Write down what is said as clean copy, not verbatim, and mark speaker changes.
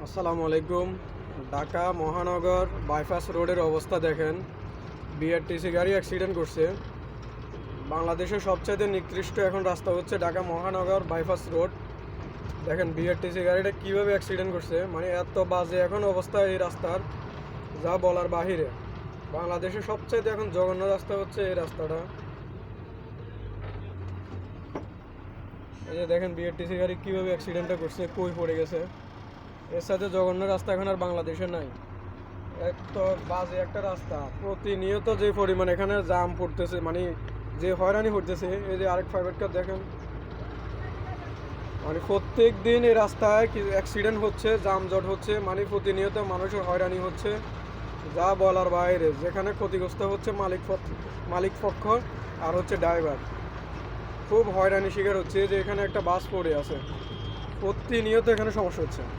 Speaker 1: আসসালামু আলাইকুম। ঢাকা মহানগর বাইপাস রোডের অবস্থা দেখেন। বিআরটিসি গাড়ি অ্যাক্সিডেন্ট করছে। বাংলাদেশের সবচাইতে নিকৃষ্ট এখন রাস্তা হচ্ছে ঢাকা মহানগর বাইপাস রোড। দেখেন বিআরটিসি গাড়িটা কীভাবে অ্যাক্সিডেন্ট করছে, মানে এত বাজে এখন অবস্থা এই রাস্তার, যা বলার বাহিরে। বাংলাদেশের সবচাইতে এখন জঘন্য রাস্তা হচ্ছে এই রাস্তাটা। এই যে দেখেন বিআরটিসি গাড়ি কীভাবে অ্যাক্সিডেন্টটা করছে, কই পড়ে গেছে। এর সাথে জঘন্য রাস্তা এখন আর বাংলাদেশে নাই। এত বাজে একটা রাস্তা, প্রতিনিয়ত যে পরিমাণ এখানে জাম পড়তেছে, মানে যে হয়রানি হতেছে। এই যে আরেক ফাইভেটটা দেখেন, মানে প্রত্যেক দিন এই রাস্তায় অ্যাক্সিডেন্ট হচ্ছে, জামজট হচ্ছে, মানে প্রতিনিয়ত মানুষের হয়রানি হচ্ছে, যা বলার বাইরে। যেখানে ক্ষতিগ্রস্ত হচ্ছে মালিক পক্ষ আর হচ্ছে ড্রাইভার। খুব হয়রানি শিকার হচ্ছে। যে এখানে একটা বাস পড়ে আছে, প্রতিনিয়ত এখানে সমস্যা হচ্ছে।